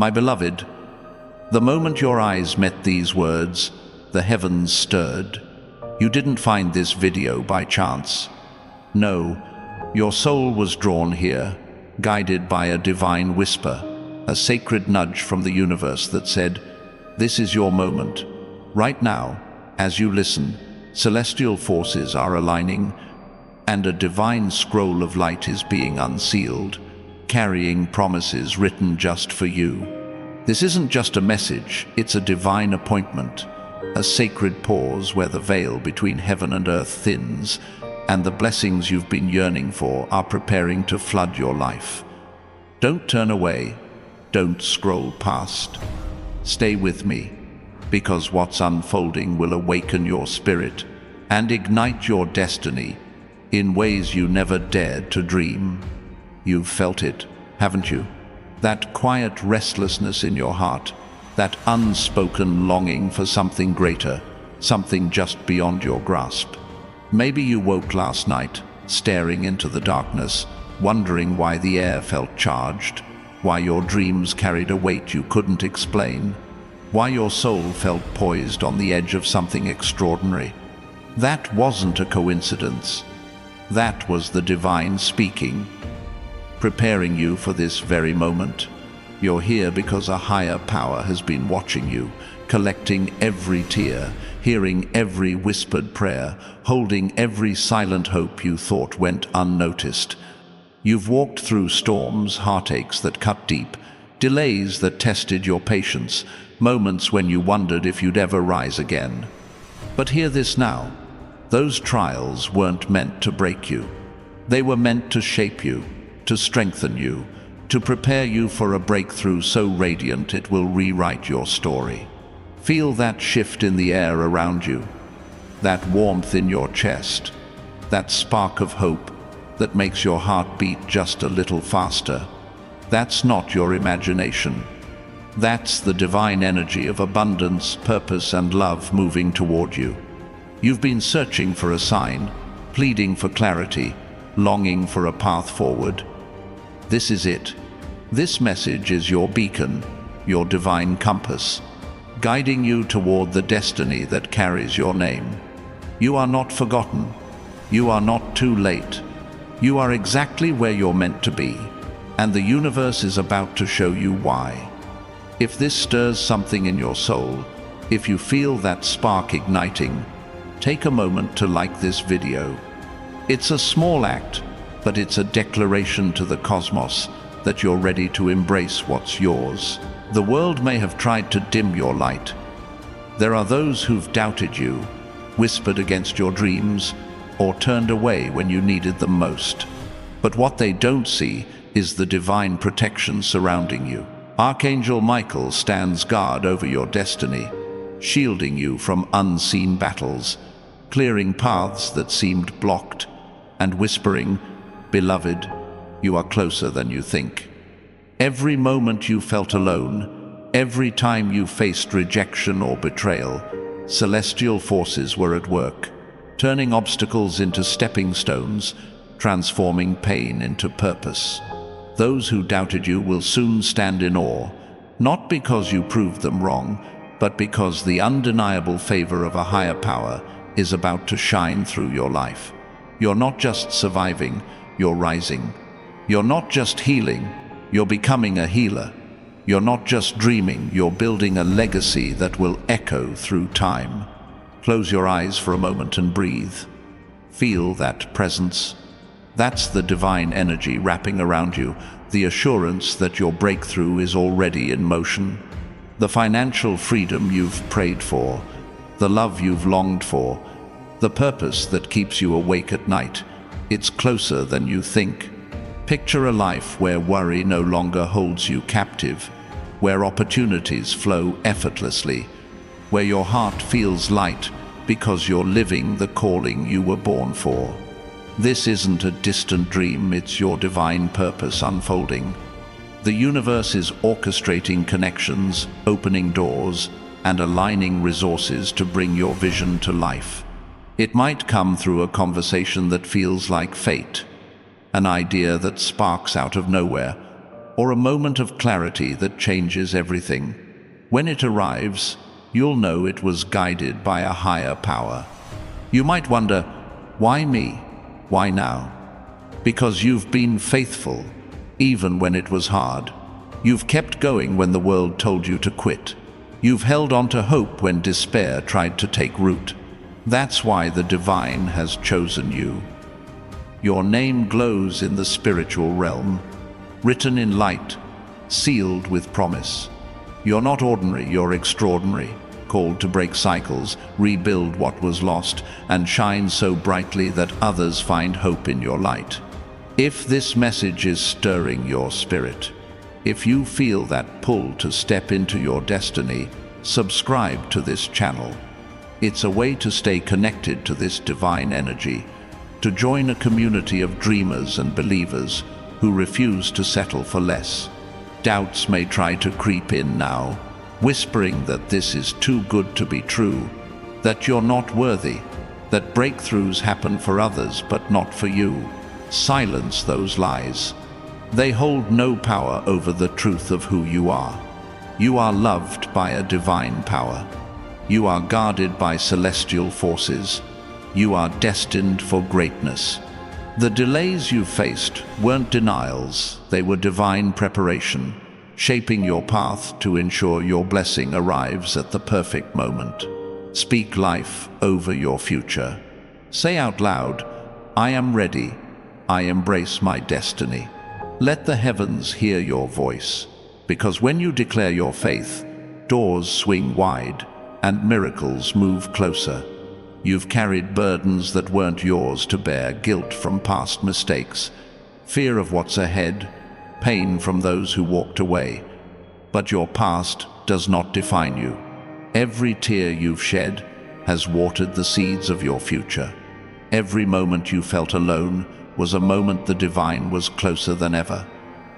My beloved, the moment your eyes met these words, the heavens stirred. You didn't find this video by chance. No, your soul was drawn here, guided by a divine whisper, a sacred nudge from the universe that said, "This is your moment." Right now, as you listen, celestial forces are aligning, and a divine scroll of light is being unsealed, carrying promises written just for you. This isn't just a message, it's a divine appointment, a sacred pause where the veil between heaven and earth thins, and the blessings you've been yearning for are preparing to flood your life. Don't turn away, don't scroll past. Stay with me, because what's unfolding will awaken your spirit and ignite your destiny in ways you never dared to dream. You've felt it, haven't you? That quiet restlessness in your heart, that unspoken longing for something greater, something just beyond your grasp. Maybe you woke last night, staring into the darkness, wondering why the air felt charged, why your dreams carried a weight you couldn't explain, why your soul felt poised on the edge of something extraordinary. That wasn't a coincidence. That was the divine speaking, preparing you for this very moment. You're here because a higher power has been watching you, collecting every tear, hearing every whispered prayer, holding every silent hope you thought went unnoticed. You've walked through storms, heartaches that cut deep, delays that tested your patience, moments when you wondered if you'd ever rise again. But hear this now. Those trials weren't meant to break you. They were meant to shape you, to strengthen you, to prepare you for a breakthrough so radiant it will rewrite your story. Feel that shift in the air around you, that warmth in your chest, that spark of hope that makes your heart beat just a little faster. That's not your imagination. That's the divine energy of abundance, purpose, and love moving toward you. You've been searching for a sign, pleading for clarity, longing for a path forward. This is it. This message is your beacon, your divine compass, guiding you toward the destiny that carries your name. You are not forgotten. You are not too late. You are exactly where you're meant to be, and the universe is about to show you why. If this stirs something in your soul, if you feel that spark igniting, take a moment to like this video. It's a small act, but it's a declaration to the cosmos that you're ready to embrace what's yours. The world may have tried to dim your light. There are those who've doubted you, whispered against your dreams, or turned away when you needed them most. But what they don't see is the divine protection surrounding you. Archangel Michael stands guard over your destiny, shielding you from unseen battles, clearing paths that seemed blocked, and whispering, "Beloved, you are closer than you think." Every moment you felt alone, every time you faced rejection or betrayal, celestial forces were at work, turning obstacles into stepping stones, transforming pain into purpose. Those who doubted you will soon stand in awe, not because you proved them wrong, but because the undeniable favor of a higher power is about to shine through your life. You're not just surviving, you're rising. You're not just healing, you're becoming a healer. You're not just dreaming, you're building a legacy that will echo through time. Close your eyes for a moment and breathe. Feel that presence. That's the divine energy wrapping around you, the assurance that your breakthrough is already in motion. The financial freedom you've prayed for, the love you've longed for, the purpose that keeps you awake at night, it's closer than you think. Picture a life where worry no longer holds you captive, where opportunities flow effortlessly, where your heart feels light because you're living the calling you were born for. This isn't a distant dream, it's your divine purpose unfolding. The universe is orchestrating connections, opening doors, and aligning resources to bring your vision to life. It might come through a conversation that feels like fate, an idea that sparks out of nowhere, or a moment of clarity that changes everything. When it arrives, you'll know it was guided by a higher power. You might wonder, why me? Why now? Because you've been faithful, even when it was hard. You've kept going when the world told you to quit. You've held on to hope when despair tried to take root. That's why the divine has chosen you. Your name glows in the spiritual realm, written in light, sealed with promise. You're not ordinary, you're extraordinary, called to break cycles, rebuild what was lost, and shine so brightly that others find hope in your light. If this message is stirring your spirit, if you feel that pull to step into your destiny, subscribe to this channel. It's a way to stay connected to this divine energy, to join a community of dreamers and believers who refuse to settle for less. Doubts may try to creep in now, whispering that this is too good to be true, that you're not worthy, that breakthroughs happen for others but not for you. Silence those lies. They hold no power over the truth of who you are. You are loved by a divine power. You are guarded by celestial forces. You are destined for greatness. The delays you faced weren't denials, they were divine preparation, shaping your path to ensure your blessing arrives at the perfect moment. Speak life over your future. Say out loud, I am ready. I embrace my destiny. Let the heavens hear your voice, because when you declare your faith, doors swing wide and miracles move closer. You've carried burdens that weren't yours to bear, guilt from past mistakes, fear of what's ahead, pain from those who walked away. But your past does not define you. Every tear you've shed has watered the seeds of your future. Every moment you felt alone was a moment the divine was closer than ever.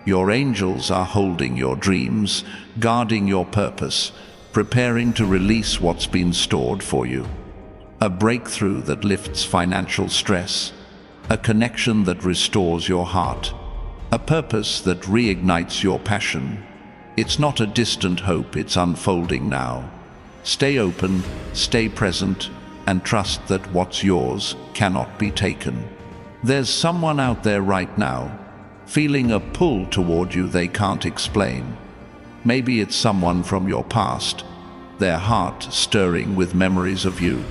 Your angels are holding your dreams, guarding your purpose, preparing to release what's been stored for you. A breakthrough that lifts financial stress, a connection that restores your heart, a purpose that reignites your passion. It's not a distant hope, it's unfolding now. Stay open, stay present, and trust that what's yours cannot be taken. There's someone out there right now, feeling a pull toward you they can't explain. Maybe it's someone from your past, their heart stirring with memories of you.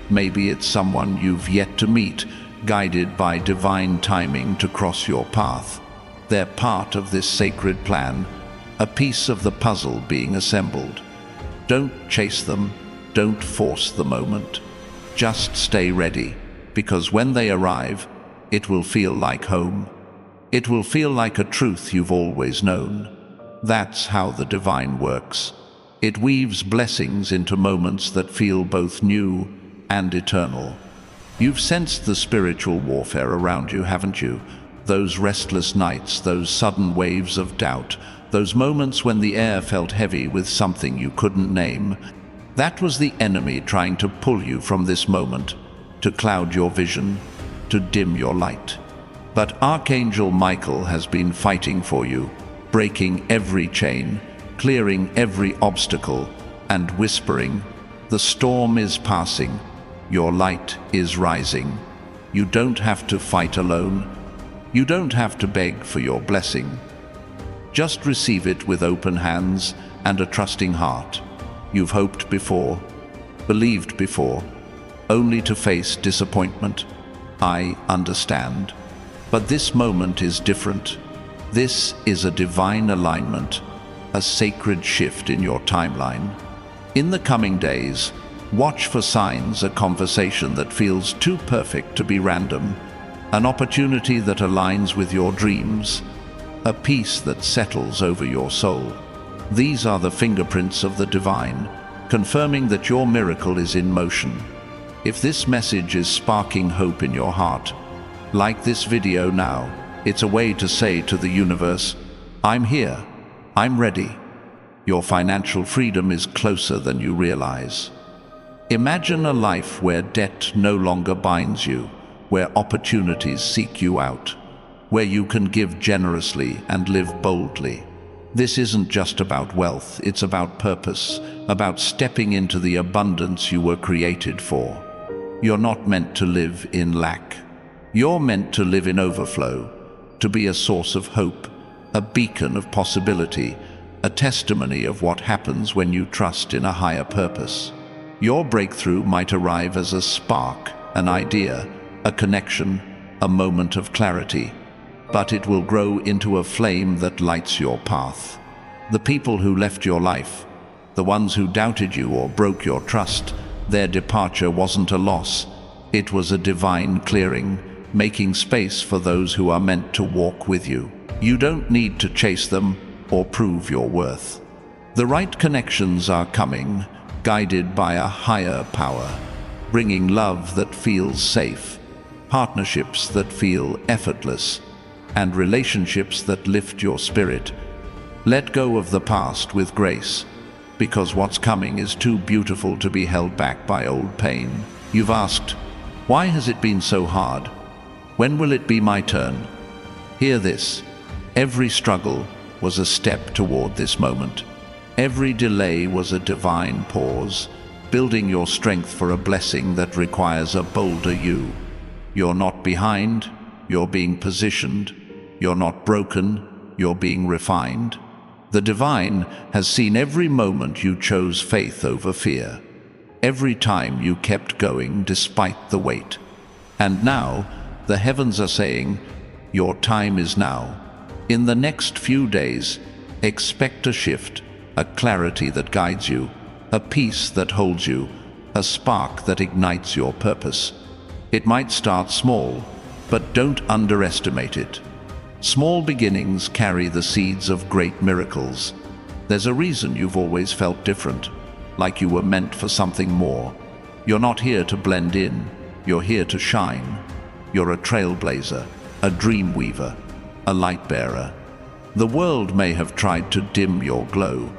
Maybe it's someone you've yet to meet, guided by divine timing to cross your path. They're part of this sacred plan, a piece of the puzzle being assembled. Don't chase them, don't force the moment. Just stay ready, because when they arrive, it will feel like home. It will feel like a truth you've always known. That's how the divine works. It weaves blessings into moments that feel both new and eternal. You've sensed the spiritual warfare around you, haven't you? Those restless nights, those sudden waves of doubt, those moments when the air felt heavy with something you couldn't name. That was the enemy trying to pull you from this moment, to cloud your vision, to dim your light. But Archangel Michael has been fighting for you, breaking every chain, clearing every obstacle, and whispering, the storm is passing, your light is rising. You don't have to fight alone. You don't have to beg for your blessing. Just receive it with open hands and a trusting heart. You've hoped before, believed before, only to face disappointment. I understand. But this moment is different. This is a divine alignment, a sacred shift in your timeline. In the coming days, watch for signs, a conversation that feels too perfect to be random, an opportunity that aligns with your dreams, a peace that settles over your soul. These are the fingerprints of the divine, confirming that your miracle is in motion. If this message is sparking hope in your heart, like this video now. It's a way to say to the universe, I'm here, I'm ready. Your financial freedom is closer than you realize. Imagine a life where debt no longer binds you, where opportunities seek you out, where you can give generously and live boldly. This isn't just about wealth, it's about purpose, about stepping into the abundance you were created for. You're not meant to live in lack. You're meant to live in overflow, to be a source of hope, a beacon of possibility, a testimony of what happens when you trust in a higher purpose. Your breakthrough might arrive as a spark, an idea, a connection, a moment of clarity, but it will grow into a flame that lights your path. The people who left your life, the ones who doubted you or broke your trust, their departure wasn't a loss. It was a divine clearing, making space for those who are meant to walk with you. You don't need to chase them or prove your worth. The right connections are coming, guided by a higher power, bringing love that feels safe, partnerships that feel effortless, and relationships that lift your spirit. Let go of the past with grace, because what's coming is too beautiful to be held back by old pain. You've asked, why has it been so hard? When will it be my turn? Hear this. Every struggle was a step toward this moment. Every delay was a divine pause, building your strength for a blessing that requires a bolder you. You're not behind, you're being positioned. You're not broken, you're being refined. The divine has seen every moment you chose faith over fear, every time you kept going despite the weight. And now, the heavens are saying, your time is now. In the next few days, expect a shift, a clarity that guides you, a peace that holds you, a spark that ignites your purpose. It might start small, but don't underestimate it. Small beginnings carry the seeds of great miracles. There's a reason you've always felt different, like you were meant for something more. You're not here to blend in, you're here to shine. You're a trailblazer, a dream weaver, a light bearer. The world may have tried to dim your glow,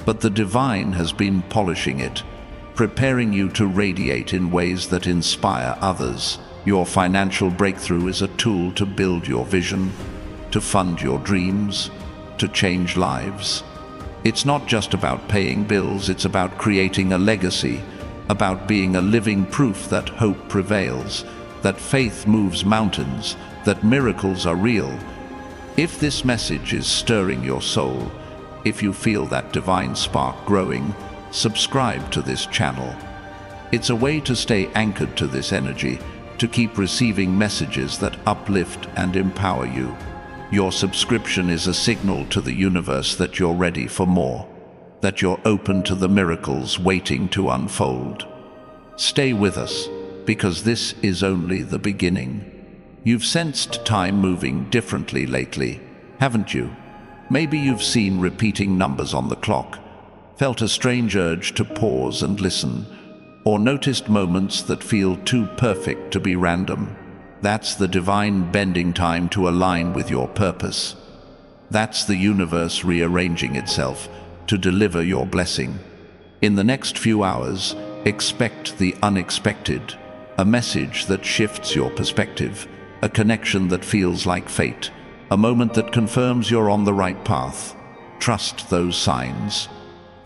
but the divine has been polishing it, preparing you to radiate in ways that inspire others. Your financial breakthrough is a tool to build your vision, to fund your dreams, to change lives. It's not just about paying bills, it's about creating a legacy, about being a living proof that hope prevails, that faith moves mountains, that miracles are real. If this message is stirring your soul, if you feel that divine spark growing, subscribe to this channel. It's a way to stay anchored to this energy, to keep receiving messages that uplift and empower you. Your subscription is a signal to the universe that you're ready for more, that you're open to the miracles waiting to unfold. Stay with us, because this is only the beginning. You've sensed time moving differently lately, haven't you? Maybe you've seen repeating numbers on the clock, felt a strange urge to pause and listen, or noticed moments that feel too perfect to be random. That's the divine bending time to align with your purpose. That's the universe rearranging itself to deliver your blessing. In the next few hours, expect the unexpected, a message that shifts your perspective, a connection that feels like fate, a moment that confirms you're on the right path. Trust those signs.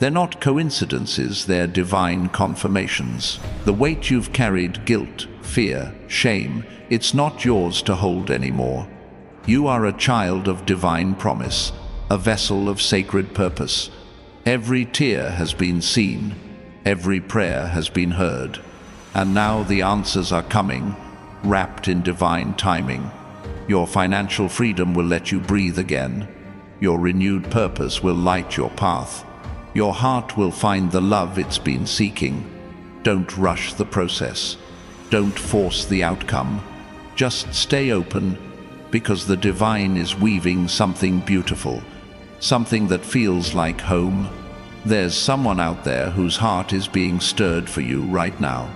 They're not coincidences, they're divine confirmations. The weight you've carried, guilt, fear, shame, it's not yours to hold anymore. You are a child of divine promise, a vessel of sacred purpose. Every tear has been seen, every prayer has been heard, and now the answers are coming, wrapped in divine timing. Your financial freedom will let you breathe again. Your renewed purpose will light your path. Your heart will find the love it's been seeking. Don't rush the process. Don't force the outcome. Just stay open, because the divine is weaving something beautiful, something that feels like home. There's someone out there whose heart is being stirred for you right now.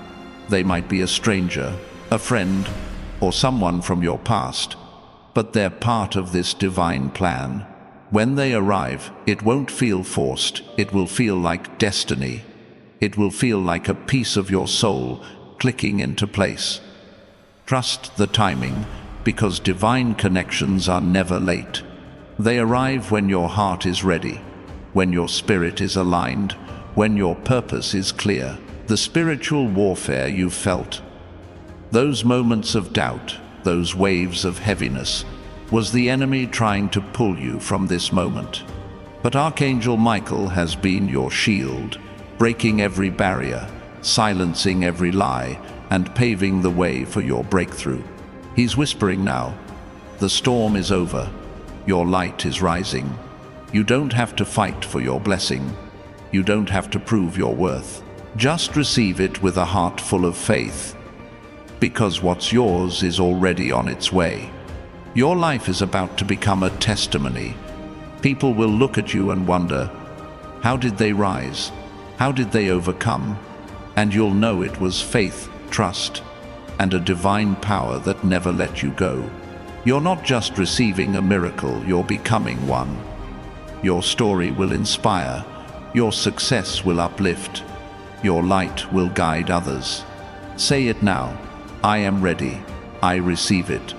They might be a stranger, a friend, or someone from your past, but they're part of this divine plan. When they arrive, it won't feel forced, it will feel like destiny. It will feel like a piece of your soul clicking into place. Trust the timing, because divine connections are never late. They arrive when your heart is ready, when your spirit is aligned, when your purpose is clear. The spiritual warfare you've felt, those moments of doubt, those waves of heaviness, was the enemy trying to pull you from this moment. But Archangel Michael has been your shield, breaking every barrier, silencing every lie, and paving the way for your breakthrough. He's whispering now, the storm is over, your light is rising. You don't have to fight for your blessing. You don't have to prove your worth. Just receive it with a heart full of faith, because what's yours is already on its way. Your life is about to become a testimony. People will look at you and wonder, how did they rise? How did they overcome? And you'll know it was faith, trust, and a divine power that never let you go. You're not just receiving a miracle, you're becoming one. Your story will inspire, your success will uplift, your light will guide others. Say it now, I am ready, I receive it.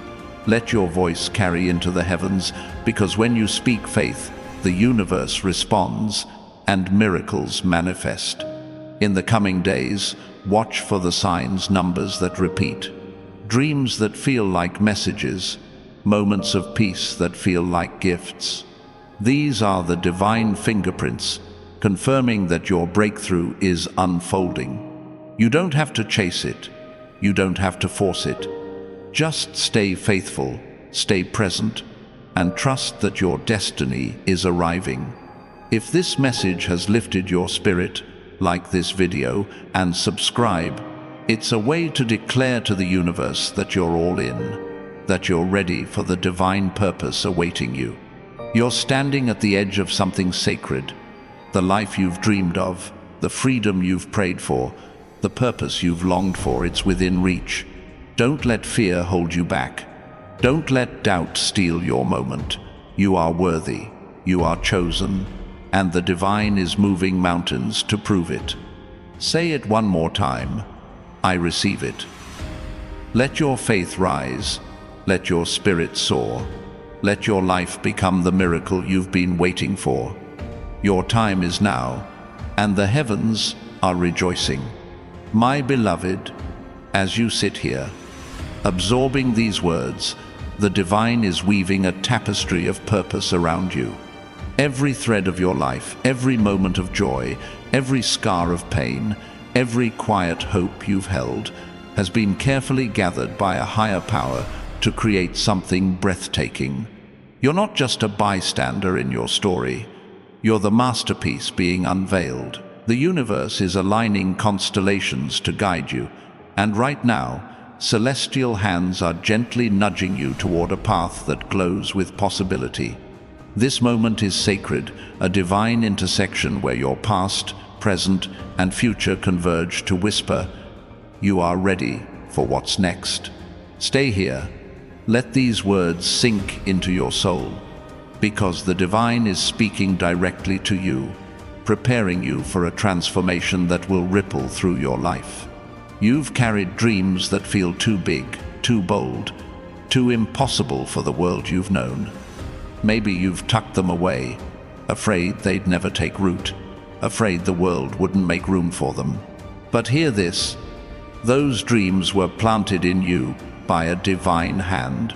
Let your voice carry into the heavens, because when you speak faith, the universe responds and miracles manifest. In the coming days, watch for the signs, numbers that repeat, dreams that feel like messages, moments of peace that feel like gifts. These are the divine fingerprints, confirming that your breakthrough is unfolding. You don't have to chase it. You don't have to force it. Just stay faithful, stay present, and trust that your destiny is arriving. If this message has lifted your spirit, like this video and subscribe. It's a way to declare to the universe that you're all in, that you're ready for the divine purpose awaiting you. You're standing at the edge of something sacred, the life you've dreamed of, the freedom you've prayed for, the purpose you've longed for. It's within reach. Don't let fear hold you back. Don't let doubt steal your moment. You are worthy, you are chosen, and the divine is moving mountains to prove it. Say it one more time. I receive it. Let your faith rise. Let your spirit soar. Let your life become the miracle you've been waiting for. Your time is now, and the heavens are rejoicing. My beloved, as you sit here, absorbing these words, the divine is weaving a tapestry of purpose around you. Every thread of your life, every moment of joy, every scar of pain, every quiet hope you've held, has been carefully gathered by a higher power to create something breathtaking. You're not just a bystander in your story. You're the masterpiece being unveiled. The universe is aligning constellations to guide you, and right now, celestial hands are gently nudging you toward a path that glows with possibility. This moment is sacred, a divine intersection where your past, present, and future converge to whisper, you are ready for what's next. Stay here. Let these words sink into your soul, because the divine is speaking directly to you, preparing you for a transformation that will ripple through your life. You've carried dreams that feel too big, too bold, too impossible for the world you've known. Maybe you've tucked them away, afraid they'd never take root, afraid the world wouldn't make room for them. But hear this, those dreams were planted in you by a divine hand.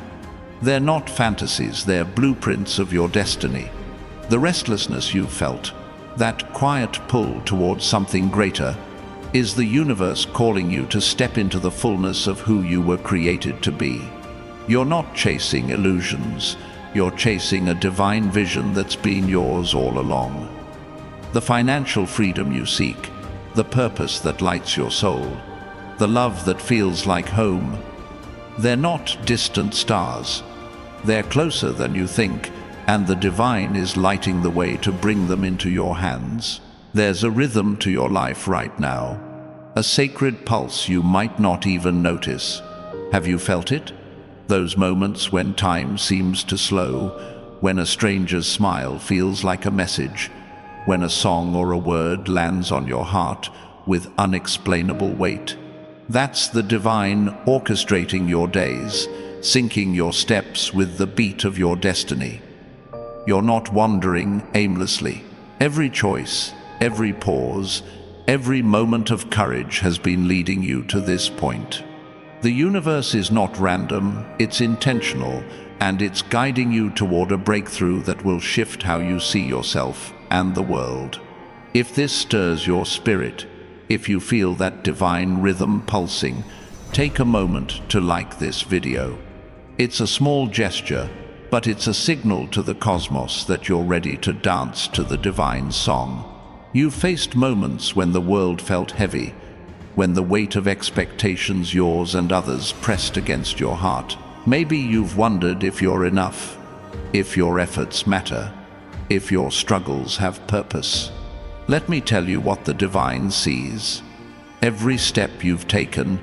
They're not fantasies, they're blueprints of your destiny. The restlessness you've felt, that quiet pull towards something greater, is the universe calling you to step into the fullness of who you were created to be. You're not chasing illusions, you're chasing a divine vision that's been yours all along. The financial freedom you seek, the purpose that lights your soul, the love that feels like home, they're not distant stars. They're closer than you think, and the divine is lighting the way to bring them into your hands. There's a rhythm to your life right now, a sacred pulse you might not even notice. Have you felt it? Those moments when time seems to slow, when a stranger's smile feels like a message, when a song or a word lands on your heart with unexplainable weight. That's the divine orchestrating your days, syncing your steps with the beat of your destiny. You're not wandering aimlessly. Every choice, every pause, every moment of courage has been leading you to this point. The universe is not random, it's intentional, and it's guiding you toward a breakthrough that will shift how you see yourself and the world. If this stirs your spirit, if you feel that divine rhythm pulsing, take a moment to like this video. It's a small gesture, but it's a signal to the cosmos that you're ready to dance to the divine song. You've faced moments when the world felt heavy, when the weight of expectations, yours and others, pressed against your heart. Maybe you've wondered if you're enough, if your efforts matter, if your struggles have purpose. Let me tell you what the divine sees. Every step you've taken,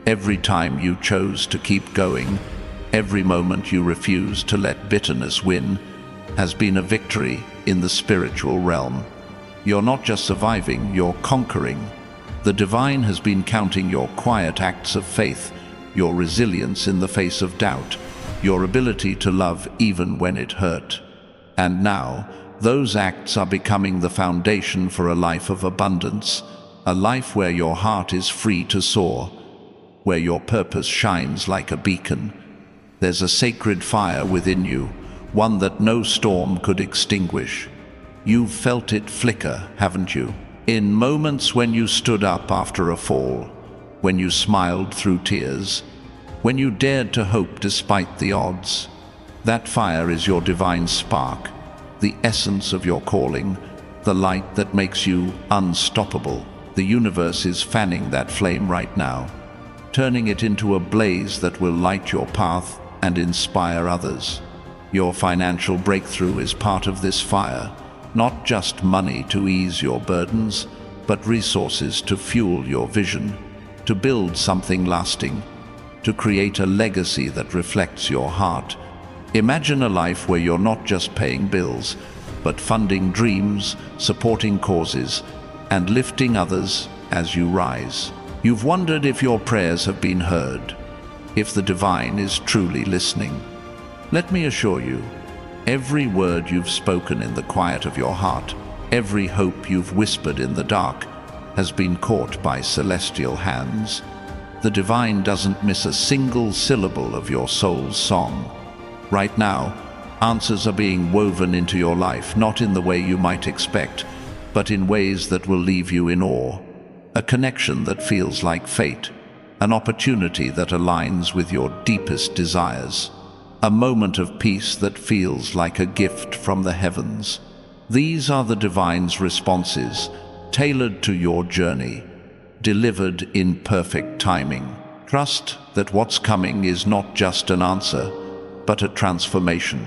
every time you chose to keep going, every moment you refuse to let bitterness win, has been a victory in the spiritual realm. You're not just surviving, you're conquering. The divine has been counting your quiet acts of faith, your resilience in the face of doubt, your ability to love even when it hurt. And now, those acts are becoming the foundation for a life of abundance, a life where your heart is free to soar, where your purpose shines like a beacon. There's a sacred fire within you, one that no storm could extinguish. You've felt it flicker, haven't you? In moments when you stood up after a fall, when you smiled through tears, when you dared to hope despite the odds. That fire is your divine spark, the essence of your calling, the light that makes you unstoppable. The universe is fanning that flame right now, turning it into a blaze that will light your path and inspire others. Your financial breakthrough is part of this fire, not just money to ease your burdens, but resources to fuel your vision, to build something lasting, to create a legacy that reflects your heart. Imagine a life where you're not just paying bills, but funding dreams, supporting causes, and lifting others as you rise. You've wondered if your prayers have been heard, if the divine is truly listening. Let me assure you, every word you've spoken in the quiet of your heart, every hope you've whispered in the dark, has been caught by celestial hands. The divine doesn't miss a single syllable of your soul's song. Right now, answers are being woven into your life, not in the way you might expect, but in ways that will leave you in awe. A connection that feels like fate, an opportunity that aligns with your deepest desires, a moment of peace that feels like a gift from the heavens. These are the divine's responses, tailored to your journey, delivered in perfect timing. Trust that what's coming is not just an answer, but a transformation.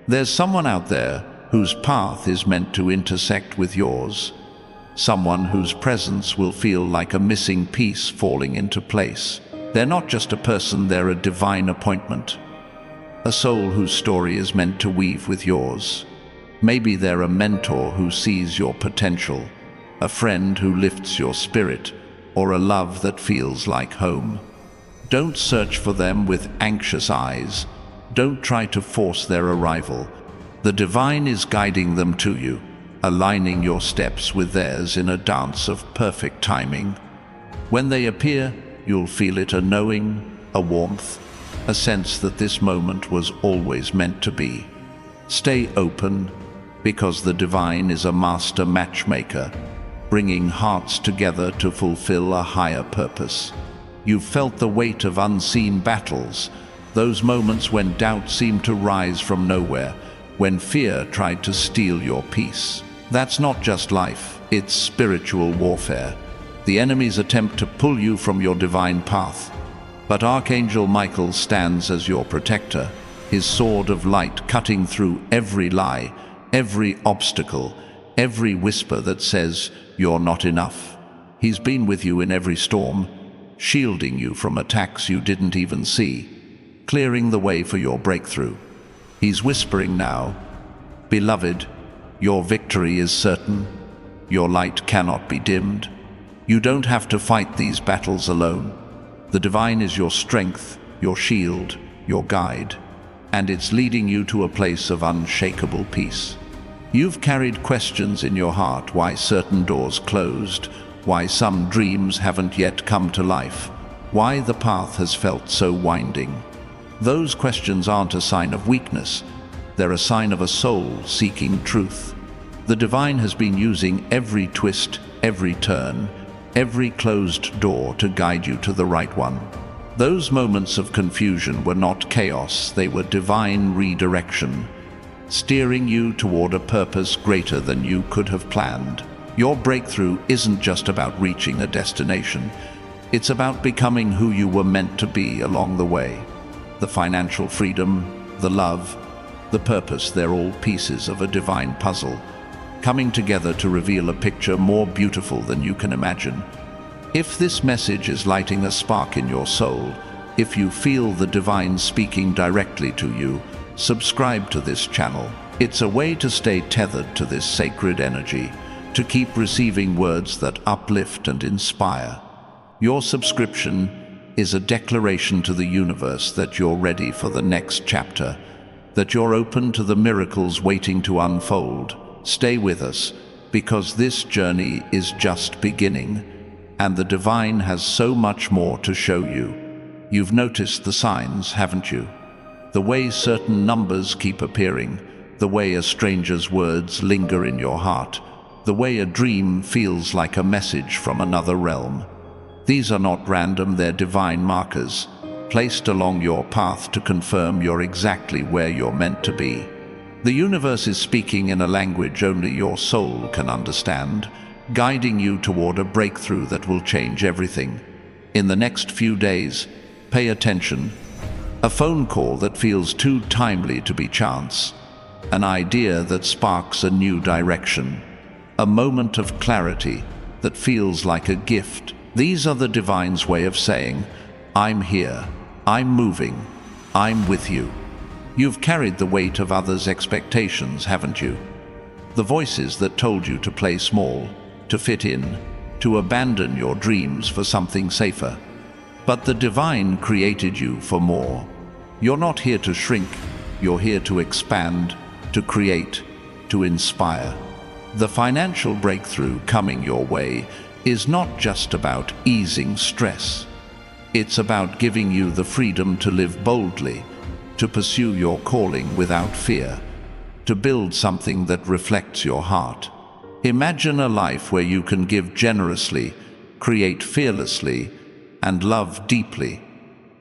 There's someone out there whose path is meant to intersect with yours, someone whose presence will feel like a missing piece falling into place. They're not just a person, they're a divine appointment, a soul whose story is meant to weave with yours. Maybe they're a mentor who sees your potential, a friend who lifts your spirit, or a love that feels like home. Don't search for them with anxious eyes. Don't try to force their arrival. The divine is guiding them to you, aligning your steps with theirs in a dance of perfect timing. When they appear, you'll feel it, a knowing, a warmth, a sense that this moment was always meant to be. Stay open, because the divine is a master matchmaker, bringing hearts together to fulfill a higher purpose. You've felt the weight of unseen battles, those moments when doubt seemed to rise from nowhere, when fear tried to steal your peace. That's not just life, it's spiritual warfare, the enemy's attempt to pull you from your divine path. But Archangel Michael stands as your protector, his sword of light cutting through every lie, every obstacle, every whisper that says you're not enough. He's been with you in every storm, shielding you from attacks you didn't even see, clearing the way for your breakthrough. He's whispering now, "Beloved, your victory is certain. Your light cannot be dimmed. You don't have to fight these battles alone. The divine is your strength, your shield, your guide, and it's leading you to a place of unshakable peace. You've carried questions in your heart, why certain doors closed, why some dreams haven't yet come to life, why the path has felt so winding. Those questions aren't a sign of weakness, they're a sign of a soul seeking truth. The divine has been using every twist, every turn, every closed door to guide you to the right one. Those moments of confusion were not chaos, they were divine redirection, steering you toward a purpose greater than you could have planned. Your breakthrough isn't just about reaching a destination, it's about becoming who you were meant to be along the way. The financial freedom, the love, the purpose, they're all pieces of a divine puzzle, coming together to reveal a picture more beautiful than you can imagine. If this message is lighting a spark in your soul, if you feel the divine speaking directly to you, subscribe to this channel. It's a way to stay tethered to this sacred energy, to keep receiving words that uplift and inspire. Your subscription is a declaration to the universe that you're ready for the next chapter, that you're open to the miracles waiting to unfold. Stay with us, because this journey is just beginning, and the divine has so much more to show you. You've noticed the signs, haven't you? The way certain numbers keep appearing, the way a stranger's words linger in your heart, the way a dream feels like a message from another realm. These are not random, they're divine markers, placed along your path to confirm you're exactly where you're meant to be. The universe is speaking in a language only your soul can understand, guiding you toward a breakthrough that will change everything. In the next few days, pay attention. A phone call that feels too timely to be chance. An idea that sparks a new direction. A moment of clarity that feels like a gift. These are the divine's way of saying, I'm here, I'm moving, I'm with you. You've carried the weight of others' expectations, haven't you? The voices that told you to play small, to fit in, to abandon your dreams for something safer. But the divine created you for more. You're not here to shrink, you're here to expand, to create, to inspire. The financial breakthrough coming your way is not just about easing stress. It's about giving you the freedom to live boldly, to pursue your calling without fear, to build something that reflects your heart. Imagine a life where you can give generously, create fearlessly, and love deeply,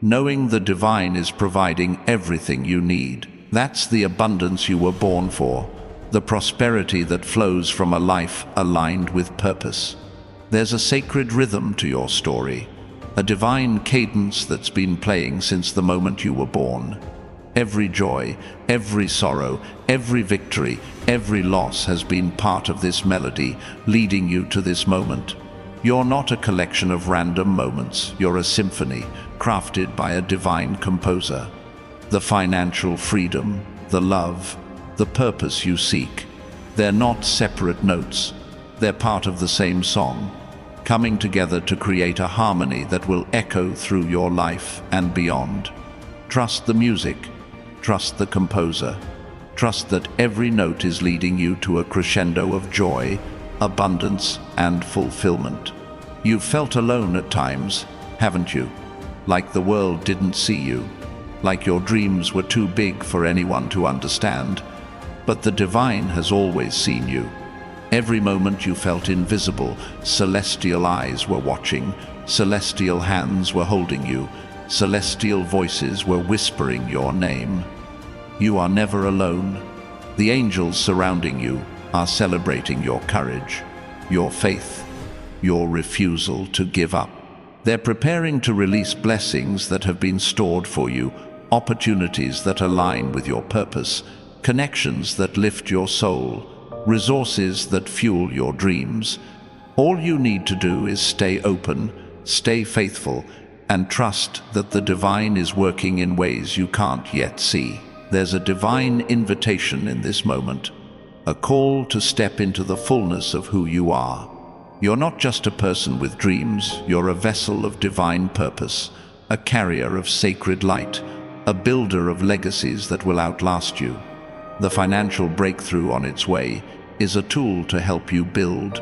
knowing the divine is providing everything you need. That's the abundance you were born for, the prosperity that flows from a life aligned with purpose. There's a sacred rhythm to your story, a divine cadence that's been playing since the moment you were born. Every joy, every sorrow, every victory, every loss has been part of this melody, leading you to this moment. You're not a collection of random moments, you're a symphony, crafted by a divine composer. The financial freedom, the love, the purpose you seek, they're not separate notes, they're part of the same song, coming together to create a harmony that will echo through your life and beyond. Trust the music, trust the composer, trust that every note is leading you to a crescendo of joy, abundance, and fulfillment. You've felt alone at times, haven't you? Like the world didn't see you, like your dreams were too big for anyone to understand. But the divine has always seen you. Every moment you felt invisible, celestial eyes were watching, celestial hands were holding you, celestial voices were whispering your name. You are never alone. The angels surrounding you are celebrating your courage, your faith, your refusal to give up. They're preparing to release blessings that have been stored for you, opportunities that align with your purpose, connections that lift your soul, resources that fuel your dreams. All you need to do is stay open, stay faithful, and trust that the divine is working in ways you can't yet see. There's a divine invitation in this moment, a call to step into the fullness of who you are. You're not just a person with dreams, you're a vessel of divine purpose, a carrier of sacred light, a builder of legacies that will outlast you. The financial breakthrough on its way is a tool to help you build,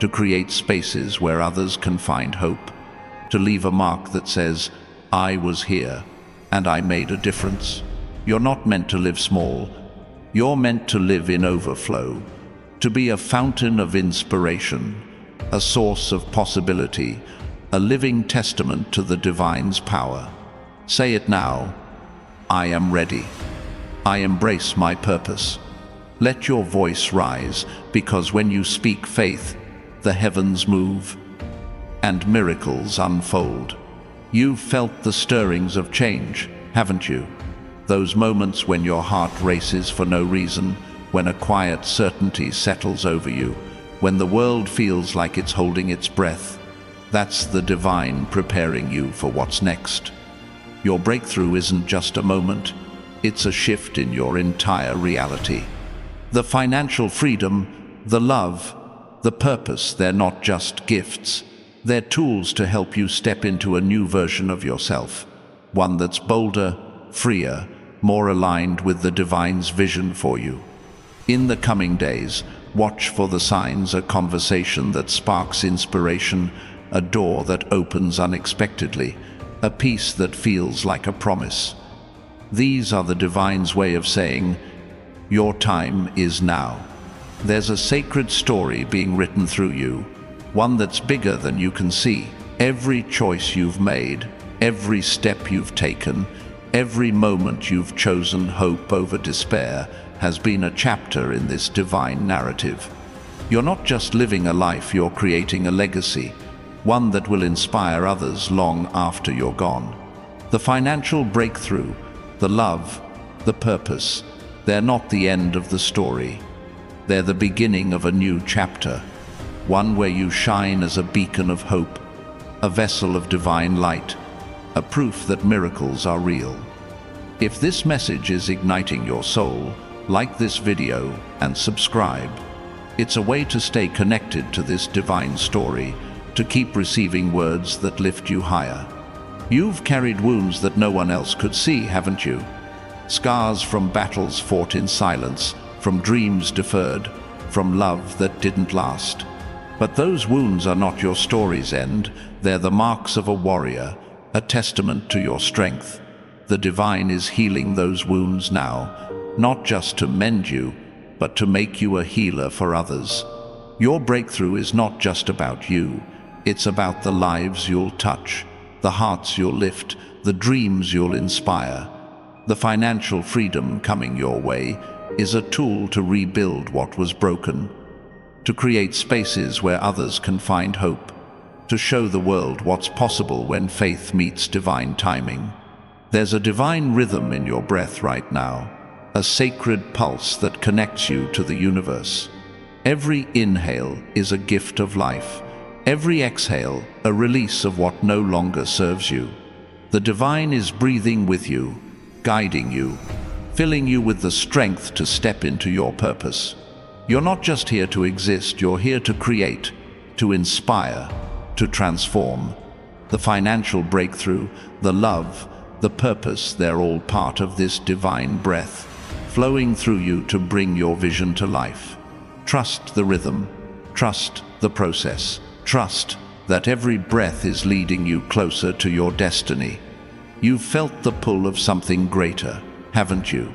to create spaces where others can find hope, to leave a mark that says, "I was here, and I made a difference." You're not meant to live small. You're meant to live in overflow, to be a fountain of inspiration, a source of possibility, a living testament to the divine's power. Say it now: I am ready. I embrace my purpose. Let your voice rise, because when you speak faith, the heavens move and miracles unfold. You've felt the stirrings of change, haven't you? Those moments when your heart races for no reason, when a quiet certainty settles over you, when the world feels like it's holding its breath. That's the divine preparing you for what's next. Your breakthrough isn't just a moment, it's a shift in your entire reality. The financial freedom, the love, the purpose, they're not just gifts. They're tools to help you step into a new version of yourself, one that's bolder, freer, more aligned with the divine's vision for you. In the coming days, watch for the signs: a conversation that sparks inspiration, a door that opens unexpectedly, a peace that feels like a promise. These are the divine's way of saying, your time is now. There's a sacred story being written through you, one that's bigger than you can see. Every choice you've made, every step you've taken, every moment you've chosen hope over despair has been a chapter in this divine narrative. You're not just living a life, you're creating a legacy, one that will inspire others long after you're gone. The financial breakthrough, the love, the purpose, they're not the end of the story. They're the beginning of a new chapter, one where you shine as a beacon of hope, a vessel of divine light, a proof that miracles are real. If this message is igniting your soul, like this video and subscribe. It's a way to stay connected to this divine story, to keep receiving words that lift you higher. You've carried wounds that no one else could see, haven't you? Scars from battles fought in silence, from dreams deferred, from love that didn't last. But those wounds are not your story's end. They're the marks of a warrior, a testament to your strength. The divine is healing those wounds now, not just to mend you, but to make you a healer for others. Your breakthrough is not just about you. It's about the lives you'll touch, the hearts you'll lift, the dreams you'll inspire. The financial freedom coming your way is a tool to rebuild what was broken, to create spaces where others can find hope, to show the world what's possible when faith meets divine timing. There's a divine rhythm in your breath right now, a sacred pulse that connects you to the universe. Every inhale is a gift of life. Every exhale, a release of what no longer serves you. The divine is breathing with you, guiding you, filling you with the strength to step into your purpose. You're not just here to exist, you're here to create, to inspire, to transform. The financial breakthrough, the love, the purpose, they're all part of this divine breath, flowing through you to bring your vision to life. Trust the rhythm, trust the process, trust that every breath is leading you closer to your destiny. You've felt the pull of something greater, haven't you?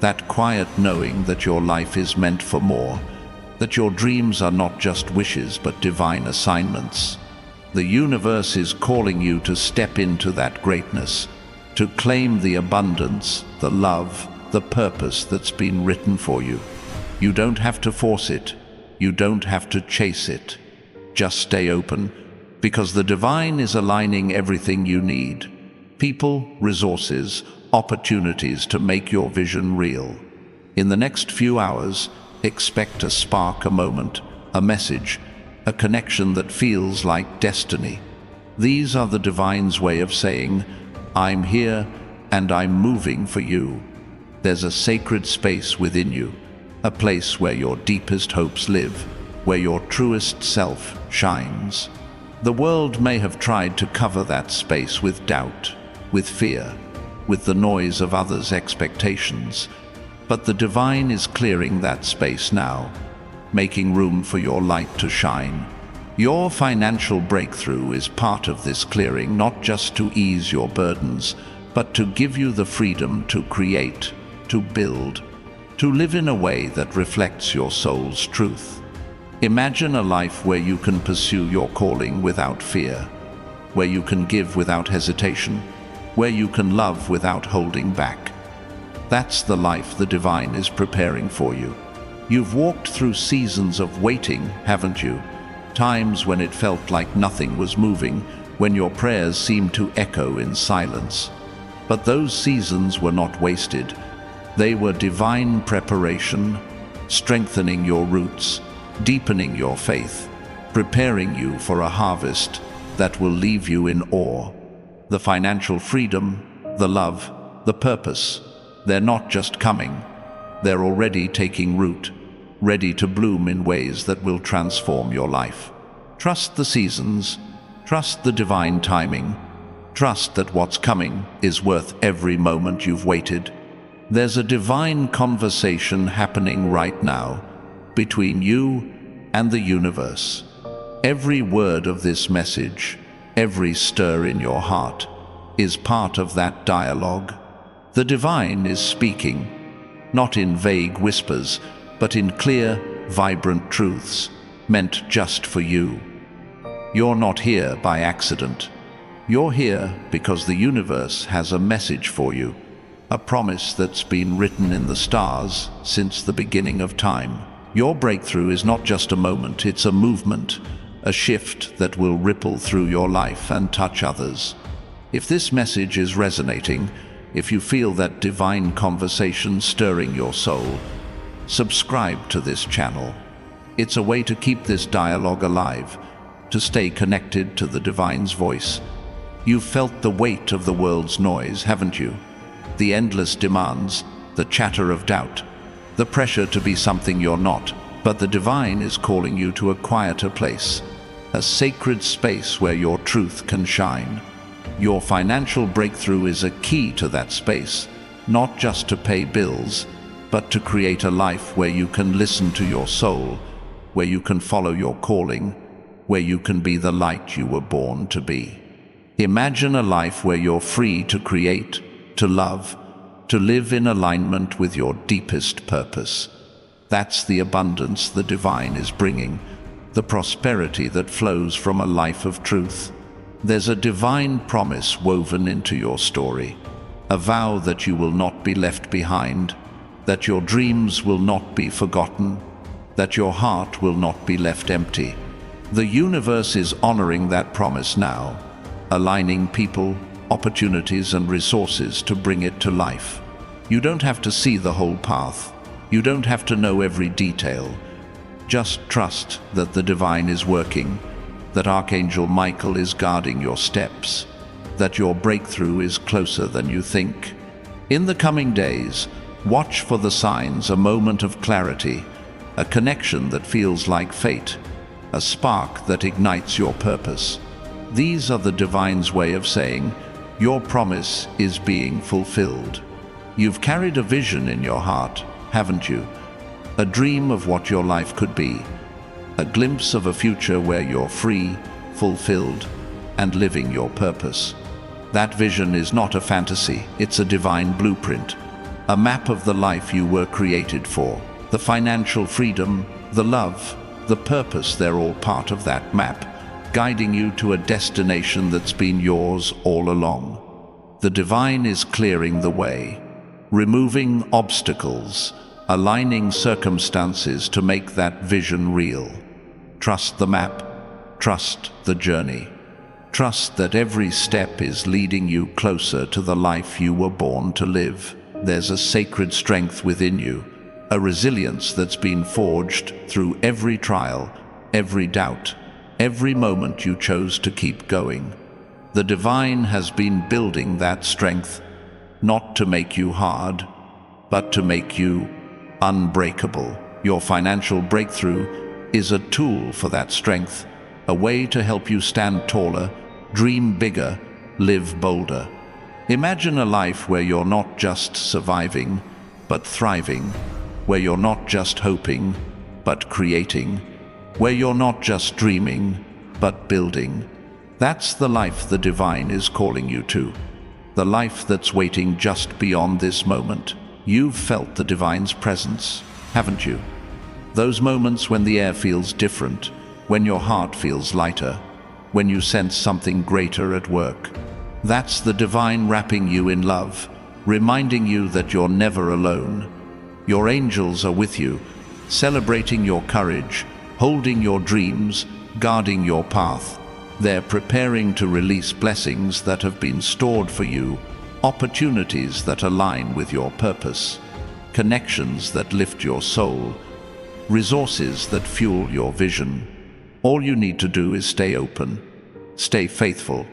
That quiet knowing that your life is meant for more, that your dreams are not just wishes but divine assignments. The universe is calling you to step into that greatness, to claim the abundance, the love, the purpose that's been written for you. You don't have to force it. You don't have to chase it. Just stay open, because the divine is aligning everything you need. People, resources, opportunities to make your vision real. In the next few hours, expect a spark, a moment, a message, a connection that feels like destiny. These are the divine's way of saying, I'm here and I'm moving for you. There's a sacred space within you, a place where your deepest hopes live, where your truest self shines. The world may have tried to cover that space with doubt, with fear, with the noise of others' expectations. But the divine is clearing that space now, making room for your light to shine. Your financial breakthrough is part of this clearing, not just to ease your burdens, but to give you the freedom to create, to build, to live in a way that reflects your soul's truth. Imagine a life where you can pursue your calling without fear, where you can give without hesitation, where you can love without holding back. That's the life the divine is preparing for you. You've walked through seasons of waiting, haven't you? Times when it felt like nothing was moving, when your prayers seemed to echo in silence. But those seasons were not wasted. They were divine preparation, strengthening your roots, deepening your faith, preparing you for a harvest that will leave you in awe. The financial freedom, the love, the purpose, they're not just coming, they're already taking root, ready to bloom in ways that will transform your life. Trust the seasons, trust the divine timing, trust that what's coming is worth every moment you've waited. There's a divine conversation happening right now between you and the universe. Every word of this message, every stir in your heart, is part of that dialogue. The divine is speaking, not in vague whispers, but in clear, vibrant truths, meant just for you. You're not here by accident. You're here because the universe has a message for you, a promise that's been written in the stars since the beginning of time. Your breakthrough is not just a moment, it's a movement, a shift that will ripple through your life and touch others. If this message is resonating, if you feel that divine conversation stirring your soul, subscribe to this channel. It's a way to keep this dialogue alive, to stay connected to the divine's voice. You've felt the weight of the world's noise, haven't you? The endless demands, the chatter of doubt, the pressure to be something you're not. But the divine is calling you to a quieter place, a sacred space where your truth can shine. Your financial breakthrough is a key to that space, not just to pay bills, but to create a life where you can listen to your soul, where you can follow your calling, where you can be the light you were born to be. Imagine a life where you're free to create, to love, to live in alignment with your deepest purpose. That's the abundance the divine is bringing, the prosperity that flows from a life of truth. There's a divine promise woven into your story, a vow that you will not be left behind, that your dreams will not be forgotten, that your heart will not be left empty. The universe is honoring that promise now, aligning people, opportunities, and resources to bring it to life. You don't have to see the whole path. You don't have to know every detail. Just trust that the divine is working, that Archangel Michael is guarding your steps, that your breakthrough is closer than you think. In the coming days, watch for the signs, a moment of clarity, a connection that feels like fate, a spark that ignites your purpose. These are the divine's way of saying, your promise is being fulfilled. You've carried a vision in your heart, haven't you? A dream of what your life could be, a glimpse of a future where you're free, fulfilled, and living your purpose. That vision is not a fantasy, it's a divine blueprint, a map of the life you were created for. The financial freedom, the love, the purpose, they're all part of that map, guiding you to a destination that's been yours all along. The divine is clearing the way, removing obstacles, aligning circumstances to make that vision real. Trust the map, trust the journey. Trust that every step is leading you closer to the life you were born to live. There's a sacred strength within you, a resilience that's been forged through every trial, every doubt, every moment you chose to keep going. The divine has been building that strength, not to make you hard, but to make you unbreakable. Your financial breakthrough is a tool for that strength, a way to help you stand taller, dream bigger, live bolder. Imagine a life where you're not just surviving, but thriving, where you're not just hoping, but creating, where you're not just dreaming, but building. That's the life the divine is calling you to. The life that's waiting just beyond this moment. You've felt the divine's presence, haven't you? Those moments when the air feels different, when your heart feels lighter, when you sense something greater at work. That's the divine wrapping you in love, reminding you that you're never alone. Your angels are with you, celebrating your courage, holding your dreams, guarding your path. They're preparing to release blessings that have been stored for you, opportunities that align with your purpose, connections that lift your soul, resources that fuel your vision. All you need to do is stay open, stay faithful,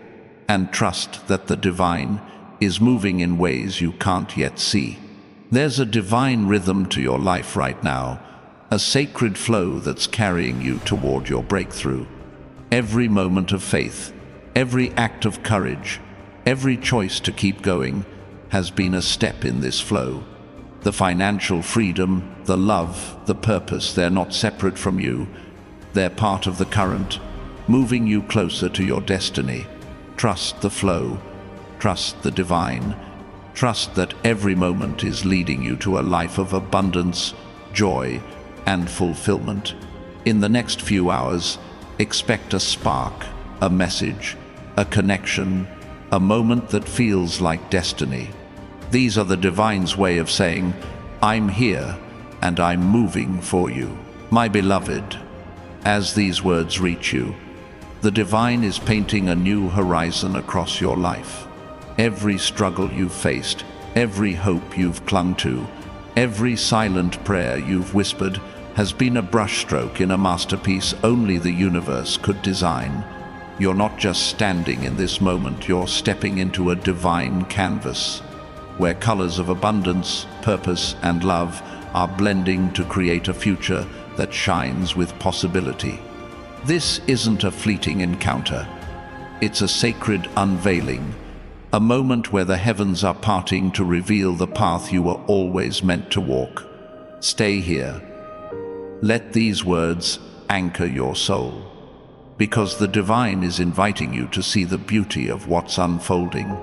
and trust that the divine is moving in ways you can't yet see. There's a divine rhythm to your life right now, a sacred flow that's carrying you toward your breakthrough. Every moment of faith, every act of courage, every choice to keep going has been a step in this flow. The financial freedom, the love, the purpose, they're not separate from you. They're part of the current, moving you closer to your destiny. Trust the flow, trust the divine, trust that every moment is leading you to a life of abundance, joy, and fulfillment. In the next few hours, expect a spark, a message, a connection, a moment that feels like destiny. These are the divine's way of saying, I'm here and I'm moving for you. My beloved, as these words reach you, the divine is painting a new horizon across your life. Every struggle you've faced, every hope you've clung to, every silent prayer you've whispered has been a brushstroke in a masterpiece only the universe could design. You're not just standing in this moment, you're stepping into a divine canvas, where colors of abundance, purpose, and love are blending to create a future that shines with possibility. This isn't a fleeting encounter. It's a sacred unveiling, a moment where the heavens are parting to reveal the path you were always meant to walk. Stay here. Let these words anchor your soul, because the divine is inviting you to see the beauty of what's unfolding.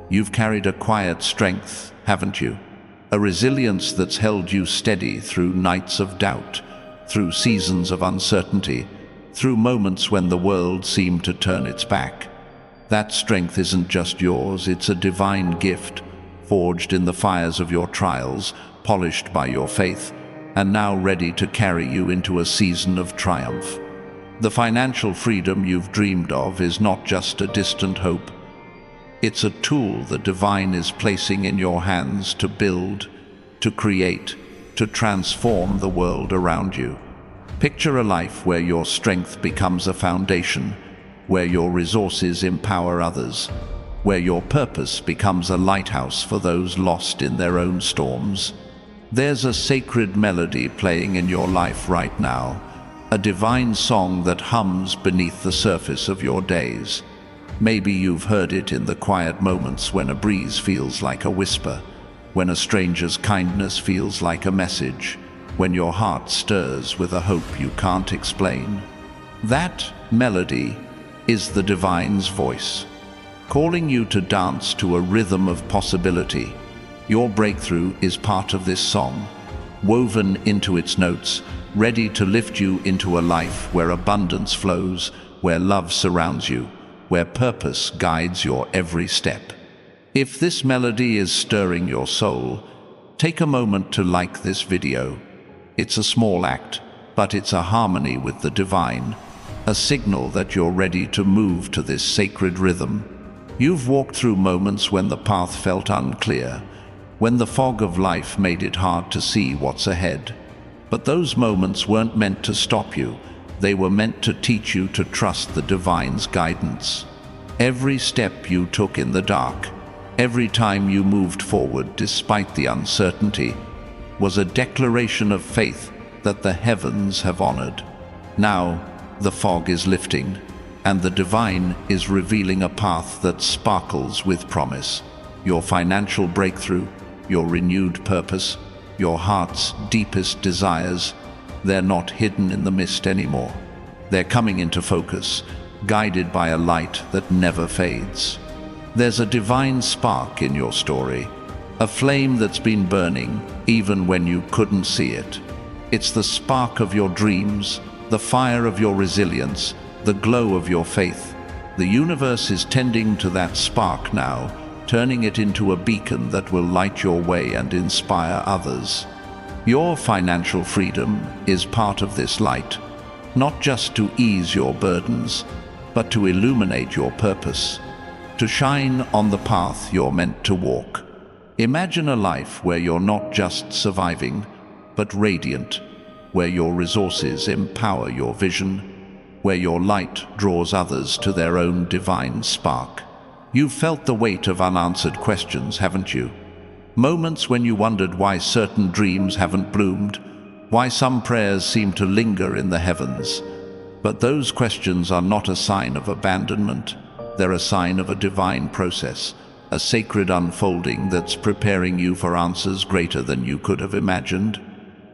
You've carried a quiet strength, haven't you? A resilience that's held you steady through nights of doubt, through seasons of uncertainty, through moments when the world seemed to turn its back. That strength isn't just yours, it's a divine gift, forged in the fires of your trials, polished by your faith, and now ready to carry you into a season of triumph. The financial freedom you've dreamed of is not just a distant hope. It's a tool the divine is placing in your hands to build, to create, to transform the world around you. Picture a life where your strength becomes a foundation, where your resources empower others, where your purpose becomes a lighthouse for those lost in their own storms. There's a sacred melody playing in your life right now, a divine song that hums beneath the surface of your days. Maybe you've heard it in the quiet moments when a breeze feels like a whisper, when a stranger's kindness feels like a message, when your heart stirs with a hope you can't explain. That melody is the divine's voice, calling you to dance to a rhythm of possibility. Your breakthrough is part of this song, woven into its notes, ready to lift you into a life where abundance flows, where love surrounds you, where purpose guides your every step. If this melody is stirring your soul, take a moment to like this video. It's a small act, but it's a harmony with the divine, a signal that you're ready to move to this sacred rhythm. You've walked through moments when the path felt unclear, when the fog of life made it hard to see what's ahead. But those moments weren't meant to stop you. They were meant to teach you to trust the divine's guidance. Every step you took in the dark, every time you moved forward despite the uncertainty, was a declaration of faith that the heavens have honored. Now, the fog is lifting, and the divine is revealing a path that sparkles with promise. your financial breakthrough, your renewed purpose, your heart's deepest desires, they're not hidden in the mist anymore. They're coming into focus, guided by a light that never fades. There's a divine spark in your story, a flame that's been burning even when you couldn't see it. It's the spark of your dreams, the fire of your resilience, the glow of your faith. The universe is tending to that spark now, turning it into a beacon that will light your way and inspire others. Your financial freedom is part of this light, not just to ease your burdens, but to illuminate your purpose, to shine on the path you're meant to walk. Imagine a life where you're not just surviving, but radiant, where your resources empower your vision, where your light draws others to their own divine spark. You've felt the weight of unanswered questions, haven't you? Moments when you wondered why certain dreams haven't bloomed, why some prayers seem to linger in the heavens. But those questions are not a sign of abandonment. They're a sign of a divine process, a sacred unfolding that's preparing you for answers greater than you could have imagined.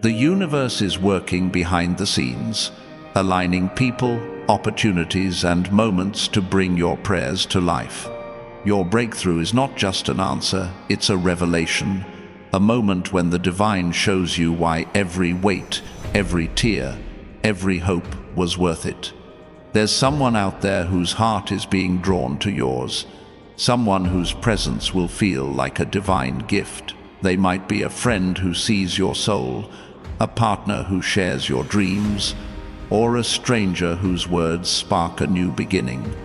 The universe is working behind the scenes, aligning people, opportunities, and moments to bring your prayers to life. Your breakthrough is not just an answer, it's a revelation, a moment when the divine shows you why every wait, every tear, every hope was worth it. There's someone out there whose heart is being drawn to yours, someone whose presence will feel like a divine gift. They might be a friend who sees your soul, a partner who shares your dreams, or a stranger whose words spark a new beginning.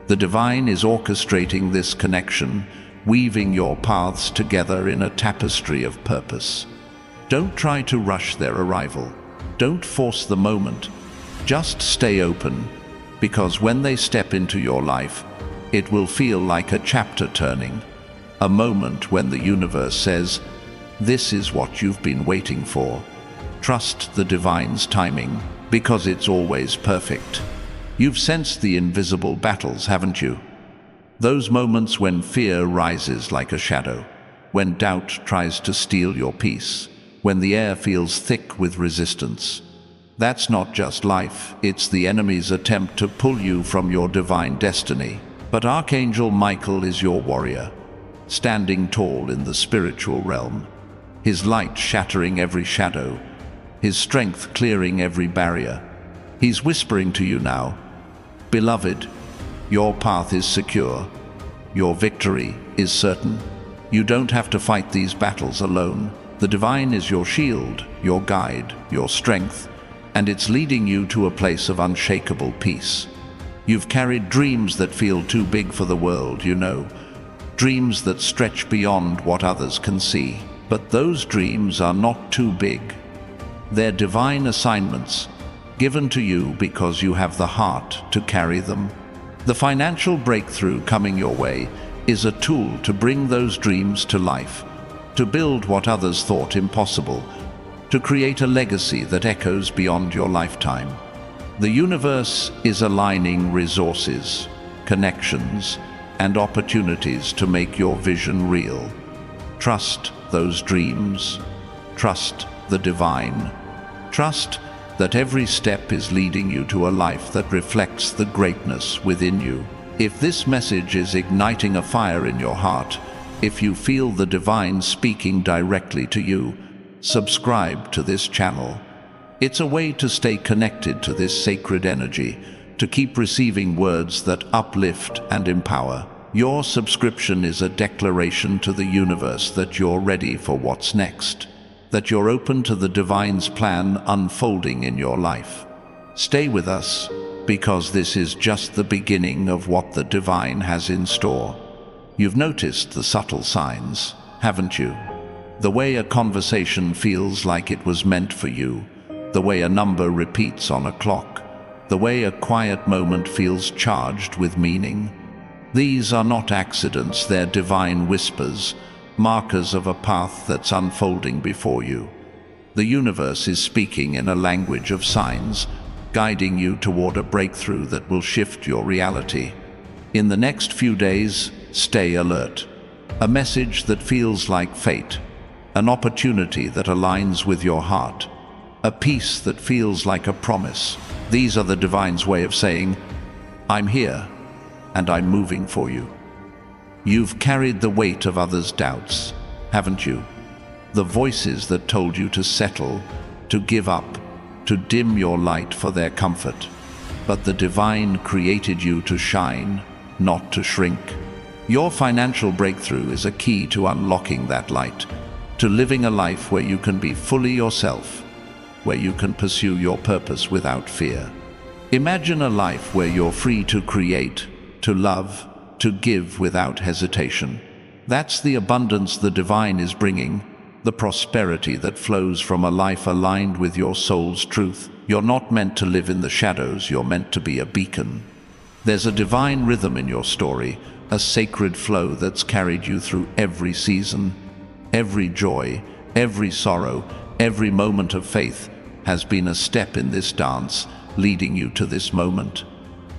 The divine is orchestrating this connection, weaving your paths together in a tapestry of purpose. Don't try to rush their arrival. Don't force the moment. Just stay open, because when they step into your life, it will feel like a chapter turning, a moment when the universe says, "This is what you've been waiting for." Trust the divine's timing, because it's always perfect. You've sensed the invisible battles, haven't you? Those moments when fear rises like a shadow, when doubt tries to steal your peace, when the air feels thick with resistance. That's not just life, it's the enemy's attempt to pull you from your divine destiny. But Archangel Michael is your warrior, standing tall in the spiritual realm, his light shattering every shadow, his strength clearing every barrier. He's whispering to you now, "Beloved, your path is secure. Your victory is certain. You don't have to fight these battles alone. The divine is your shield, your guide, your strength, and it's leading you to a place of unshakable peace." You've carried dreams that feel too big for the world, you know, dreams that stretch beyond what others can see. But those dreams are not too big. They're divine assignments, given to you because you have the heart to carry them. The financial breakthrough coming your way is a tool to bring those dreams to life, to build what others thought impossible, to create a legacy that echoes beyond your lifetime. The universe is aligning resources, connections, and opportunities to make your vision real. Trust those dreams. Trust the divine. Trust that every step is leading you to a life that reflects the greatness within you. If this message is igniting a fire in your heart, if you feel the divine speaking directly to you, subscribe to this channel. It's a way to stay connected to this sacred energy, to keep receiving words that uplift and empower. Your subscription is a declaration to the universe that you're ready for what's next, that you're open to the divine's plan unfolding in your life. Stay with us, because this is just the beginning of what the divine has in store. You've noticed the subtle signs, haven't you? The way a conversation feels like it was meant for you, the way a number repeats on a clock, the way a quiet moment feels charged with meaning. These are not accidents, they're divine whispers, markers of a path that's unfolding before you. The universe is speaking in a language of signs, guiding you toward a breakthrough that will shift your reality. In the next few days, stay alert. A message that feels like fate, an opportunity that aligns with your heart, a peace that feels like a promise. These are the divine's way of saying, I'm here, and I'm moving for you. You've carried the weight of others' doubts, haven't you? The voices that told you to settle, to give up, to dim your light for their comfort. But the divine created you to shine, not to shrink. Your financial breakthrough is a key to unlocking that light, to living a life where you can be fully yourself, where you can pursue your purpose without fear. Imagine a life where you're free to create, to love, to give without hesitation. That's the abundance the divine is bringing, the prosperity that flows from a life aligned with your soul's truth. You're not meant to live in the shadows, you're meant to be a beacon. There's a divine rhythm in your story, a sacred flow that's carried you through every season. Every joy, every sorrow, every moment of faith has been a step in this dance, leading you to this moment.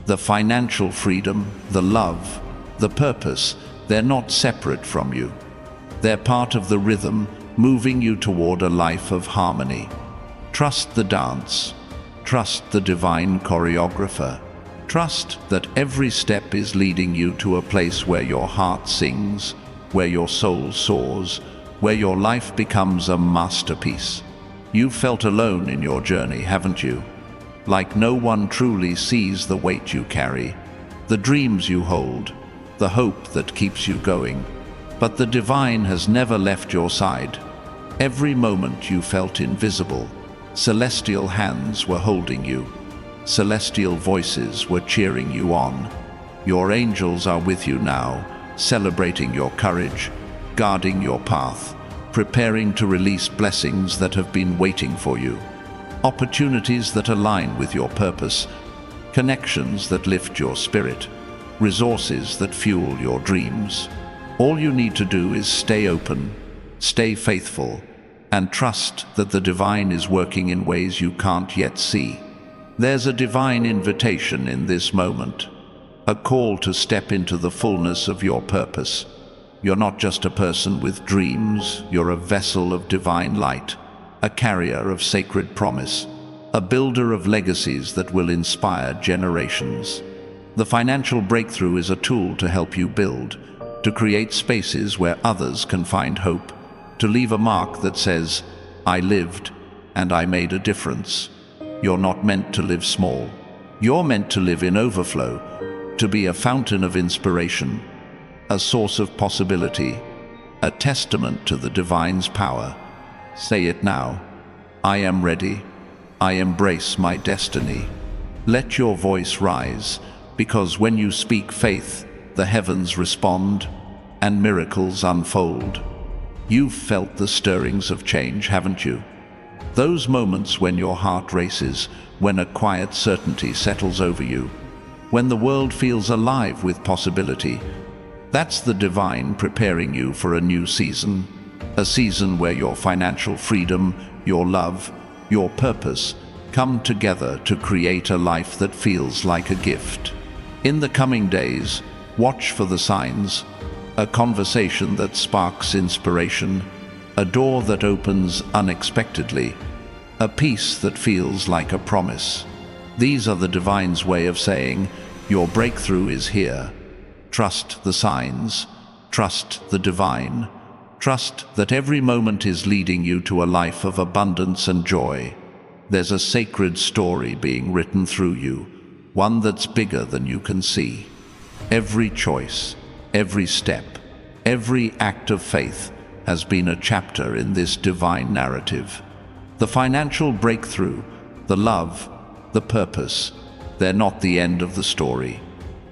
The financial freedom, the love, the purpose, they're not separate from you. They're part of the rhythm, moving you toward a life of harmony. Trust the dance. Trust the divine choreographer. Trust that every step is leading you to a place where your heart sings, where your soul soars, where your life becomes a masterpiece. You've felt alone in your journey, haven't you? Like no one truly sees the weight you carry, the dreams you hold, the hope that keeps you going. But the divine has never left your side. Every moment you felt invisible, celestial hands were holding you. Celestial voices were cheering you on. Your angels are with you now, celebrating your courage, guarding your path, preparing to release blessings that have been waiting for you. Opportunities that align with your purpose, connections that lift your spirit, resources that fuel your dreams. All you need to do is stay open, stay faithful, and trust that the divine is working in ways you can't yet see. There's a divine invitation in this moment, a call to step into the fullness of your purpose. You're not just a person with dreams, you're a vessel of divine light, a carrier of sacred promise, a builder of legacies that will inspire generations. The financial breakthrough is a tool to help you build, to create spaces where others can find hope, to leave a mark that says, I lived and I made a difference. You're not meant to live small. You're meant to live in overflow, to be a fountain of inspiration, a source of possibility, a testament to the divine's power. Say it now. I am ready. I embrace my destiny. Let your voice rise, because when you speak faith, the heavens respond and miracles unfold. You've felt the stirrings of change, haven't you? Those moments when your heart races, when a quiet certainty settles over you, when the world feels alive with possibility. That's the divine preparing you for a new season, a season where your financial freedom, your love, your purpose come together to create a life that feels like a gift. In the coming days, watch for the signs, a conversation that sparks inspiration, a door that opens unexpectedly, a peace that feels like a promise. These are the divine's way of saying, your breakthrough is here. Trust the signs, trust the divine, trust that every moment is leading you to a life of abundance and joy. There's a sacred story being written through you, one that's bigger than you can see. Every choice, every step, every act of faith has been a chapter in this divine narrative. The financial breakthrough, the love, the purpose, they're not the end of the story.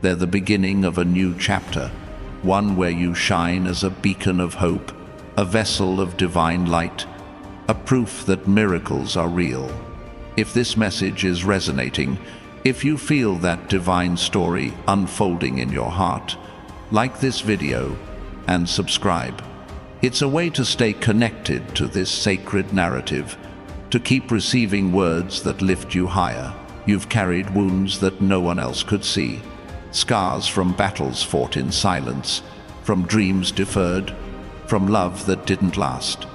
They're the beginning of a new chapter, one where you shine as a beacon of hope, a vessel of divine light, a proof that miracles are real. If this message is resonating, if you feel that divine story unfolding in your heart, like this video and subscribe. It's a way to stay connected to this sacred narrative, to keep receiving words that lift you higher. You've carried wounds that no one else could see, scars from battles fought in silence, from dreams deferred, from love that didn't last.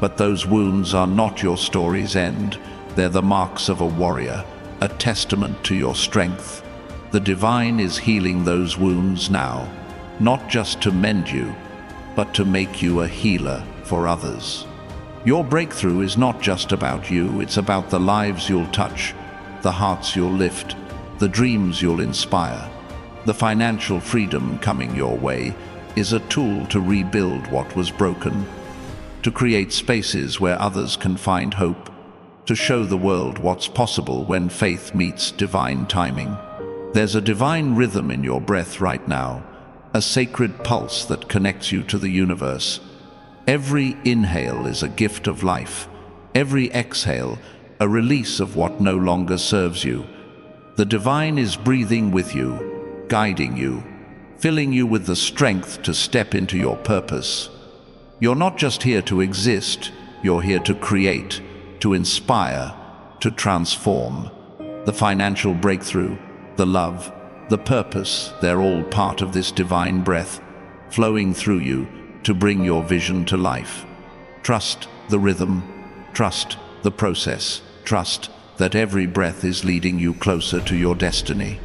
But those wounds are not your story's end. They're the marks of a warrior, a testament to your strength. The divine is healing those wounds now, not just to mend you, but to make you a healer for others. Your breakthrough is not just about you, it's about the lives you'll touch, the hearts you'll lift, the dreams you'll inspire. The financial freedom coming your way is a tool to rebuild what was broken, to create spaces where others can find hope, to show the world what's possible when faith meets divine timing. There's a divine rhythm in your breath right now, a sacred pulse that connects you to the universe. Every inhale is a gift of life, every exhale a release of what no longer serves you. The divine is breathing with you, guiding you, filling you with the strength to step into your purpose. You're not just here to exist, you're here to create, to inspire, to transform. The financial breakthrough, the love, the purpose, they're all part of this divine breath, flowing through you to bring your vision to life. Trust the rhythm, trust the process, trust that every breath is leading you closer to your destiny.